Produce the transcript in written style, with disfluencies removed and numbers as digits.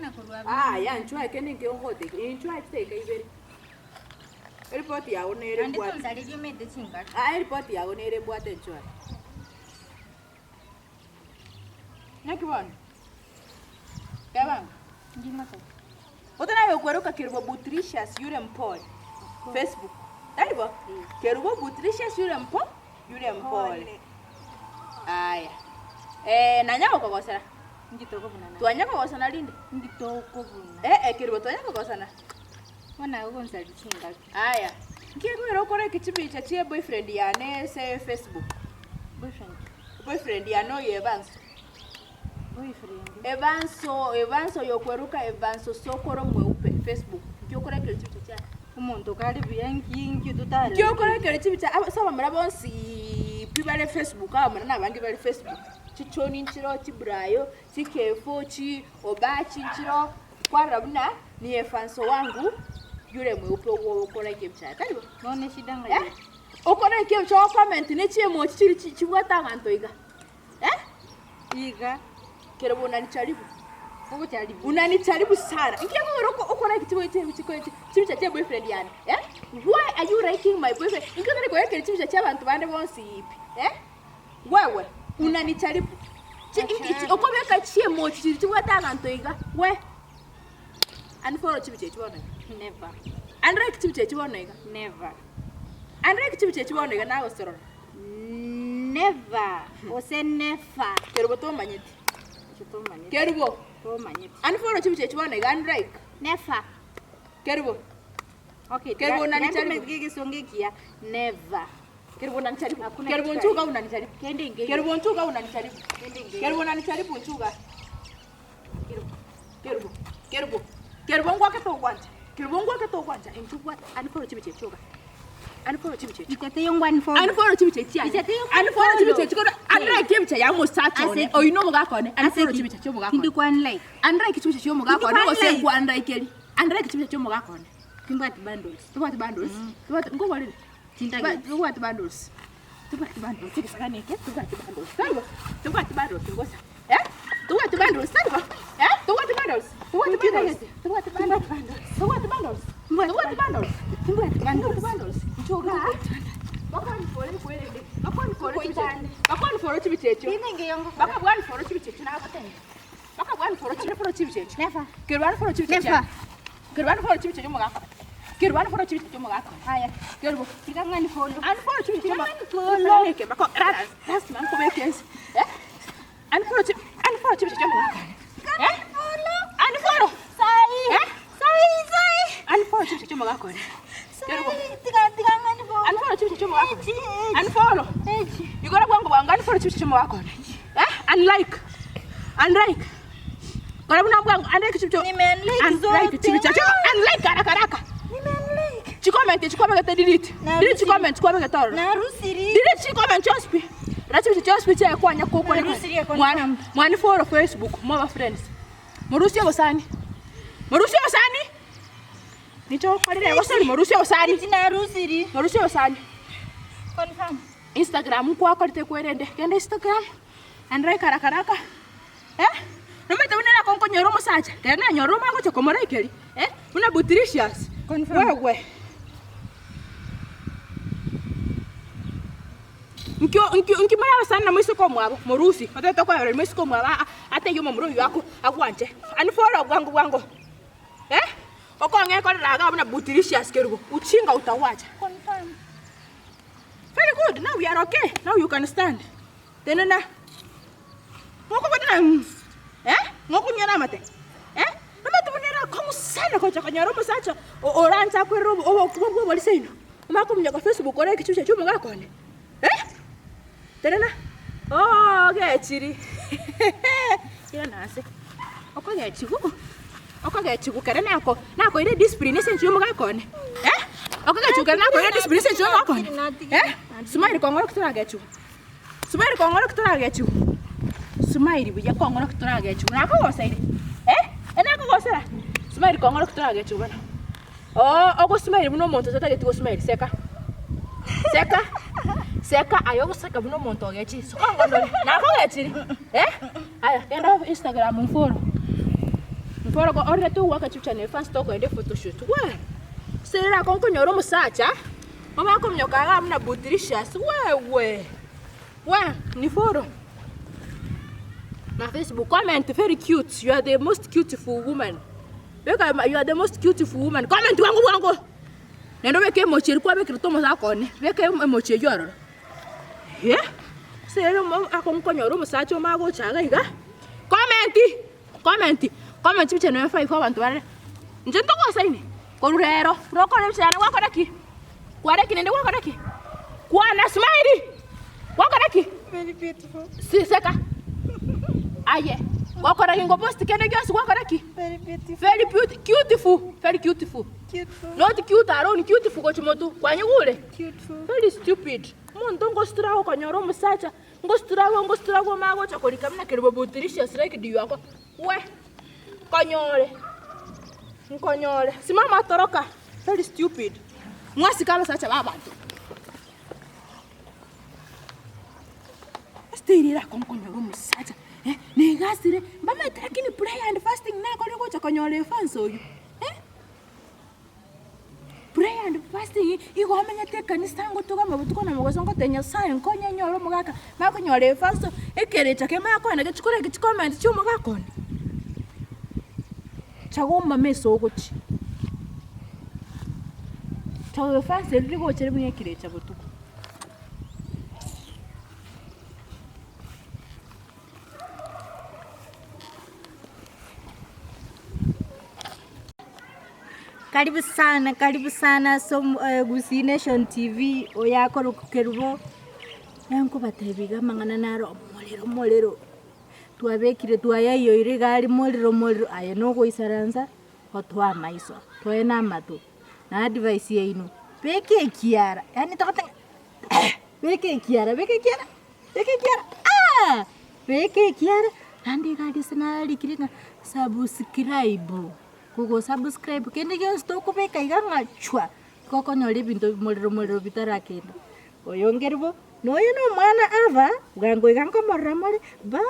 Kana kurwa. Ya nchwa kene ngiongote. Nchwa teka ibere. Report yawo nere bwa. Andi tonzali jumede chinga. Report yawo nere bwa tenchwa. Nakibona. Kabanga. Ndima ko. Otana yokweruka kirbo Butricious yule mpole. Facebook. Talibo? Kirbo Butricious yule mpole. Aya. Nanyako kokosera. Ngitoko bunana. Twanyako kokosana linde. Ngitoko bunana. Kirbo twanyako kokosana. Wana ugonzali chinga. Aya. Ngikwira ukore kichibicha chie boyfriend yane se Facebook. Boyfriend yano Evanso. Evanso yokweruka Evanso sokoro mweupe Facebook. Ngiokore kichibicha cha. Umuntu kali byangi tutale. Ngiokore kichibicha saba murabonsi pibale Facebook aba nabangi bali Facebook. Chichoni nchiro chibrayo, chikefo chi obachi nchiro kwarabuna ni Evanso wangu. Yule mweupe wo ukora kibicha. Karibu. None shida ngaye. Ukora kibicha comment ne chiemo chiri chiwata ngantoiga. Iga. Kero unanicharibu. Uko charibu. Unanicharibu sana. Ingia ngoro ukora kibicha cha boyfriend yani. Why are you liking my boyfriend? Ingia ngoro kwa kibicha cha abantu bande bonsi ipi. Wewe unanicharibu. Ukobeka chiemo chiri chiwata ngantoiga. We. Unfollow kibicha chiwana. Never. Andre kibicha chiwana iga. Never. Andre kibicha chiwana iga nawe sorora. Never. Ose never. Kero to manyeti. Kerbo. To manyeti. Unfollow kibicha chiwana iga Andre. Never. Kerbo. Okay. Kerbo unanicharibu. Ngige songekia. Never. Kerbo unanicharibu. Kerbo nchuga unanicharibu. Kende ngege. Kerbo nchuga unanicharibu. Kende ngege. Kerbo unanicharibu nchuga. Kerbo ngwake to kwanja. Kerbo ngwake to kwanja. Nchuga unfollow kibicha choga. Unfollow kibicha. Ikate yongwan for. Unfollow kibicha chia. Unfollow kibicha chikoda. Andre kibicha ya mo search one. O ino muga kone. Unfollow kibicha cho muga kone. Kindu kwan like. Andre kibicha cho muga kone. O se kwa Andre keli. Andre kibicha cho muga kone. Timbati bundles. Tubati bundles. Tubati ngo wali. Tinta. Tubati bundles. Tubati bundles. Tikisakane ke. Tubati bundles. Sawa. Tubati bundles ngosa. Tubati bundles. Sawa. Tubati bundles. Tubati bundles. Tubati bundles. Tubati bundles. Tubati bundles. Tubati bundles. Choga. Bakani fore kwele. Bakani fore chibitete. Bakani fore chibitete. Inenge yongo. Bakabwani fore chibitete na batenge. Bakabwani fore chibitete. Never. Kerwani fore chibitete. Never. Kerwani fore chibitete mo gaka. Kerwani fore chibitete mo gaka. Haya. Kerbo. Tikangani follow. An fore chibitete mo. Follow. Ke bako. Ras man ko bekens. An fore chibitete mo gaka. Follow. An fore. Sai. Sai. An fore chibitete mo gaka. Kerbo. Tikangani follow. An fore chibitete mo gaka. An follow. You gotta go and an fore chibitete mo gaka. And like. And like. Kora buna bwangu and like chibitete. Nimenlike zote. Like chibitete. And like haraka. Nimenlike. Chicomment delete. Delete comment toro. Na rusiri. Delete comment just be. Rati just be cha kwanya koko Na rusiri ya kwa. Mwani follow Facebook, more friends. Murusi osani. Nicho kwalile osani murusi osani. Tina rusiri. Murusi osani. Confirm. Instagram kwa kwalite kwerende. Kende Instagram. Andrai karaka. Nometa unena konko nyoromo sacha. Tena nyoromo ako chokomora ikeli. Una Butricious. Confirm. Wewe. Nkimara sana mwisiko mwabo murusi otete kwa yore mwisiko mwaba ate yo mumuru yako akwanje aniforo gwango okonge ko raga buna Butricious kerugo uchinga utawacha. Confirm. Very good, now we are okay, now you can stand tenena ngoko badana ngoko nyana mate nomete bunera komu sana ko chakanyaro musacha oranza kwerubo obo boliseno makumnya ko Facebook ore kichucha chumo ngakone Tenena. Oh, gechiri. Ira nase. Oko gechigu kare nako ire discipline senchi yo mugakone. Oko gechigu kare nako ire discipline senchi yo mugakone. Smile kongoro kutura gechigu. Smile buya kongoro kutura gechigu. Nako gosaire. Enako gosera. Smile kongoro kutura gechigu bana. Oh, ogo smile buno monto tata getigo smile seka. Seka ayo seka buno monto gechi. Sokongo nako gechiri. Aya, kenda Instagram mfollow. Before go order to work at you channel first talk and photo shoot. Why? Say ra kon nyoro musacha. Mama kom nyoka ga mna butricious. Wewe. Wa ni foro. Na Facebook comment very cute. You are the most beautiful woman. You are the most beautiful woman. Comment wangu. Nendo weke emoji kwa weke tomo za kone. Weke emoji yoro. Yeah? Say ra mama akon nyoro musacha ma go chaga iga. Comment biche no fa iko abantu bare. Nje ntoko saini. Korurero. Roko ne biche wako daki. Kwareki nende wako daki. Kwana smile. Wako daki. Very beautiful. Si seka. Aye. Wako daki ngo post kende gyos wako daki. Very beautiful. Very beautiful. Very beautiful. Beautiful. Not cute alone, beautiful ko chimotu. Kwanye gule. Beautiful. Very stupid. Mondo ngo strawo ko nyoro musacha. Ngo strawo mago chakori kamna kerbo butirisha strike diyo yako. We. Nkonyole. Simama toroka. Very stupid. Mwasi kalo sacha babantu. Stirira konkonyolo musacha. Negasire. Mbama lakini prayer and fasting na ko cha konyole fanso yu. Prayer and fasting iko amenya te kanisa ngo toka mabutuko na mugoso ngo tenya sai nkonya nyolo mugaka. Makonyole fanso ekerecha ke makona ke chikore ke comment chumo gakona. Chagomba meso gochi. Chago fanse rigo chere bunye kirecha butuko. Karibu sana Gusii Nation TV oyako rukerubo. Yanko batebiga mangana naro molero. Twabekire twayayo ire gari molero aye no go isaranza otwa maiso. Twena matu. Na advice yenu. Beke kiara. Yani tokote. Beke kiara. Ah! Beke kiara. Andi gadi sana likirina subscribe. Kugo subscribe kende gyos to ko beka iganga chwa. Koko nyole binto molero bitara kendo. Oyongerbo. No you know mwana ava. Gango igango marramore. Bye.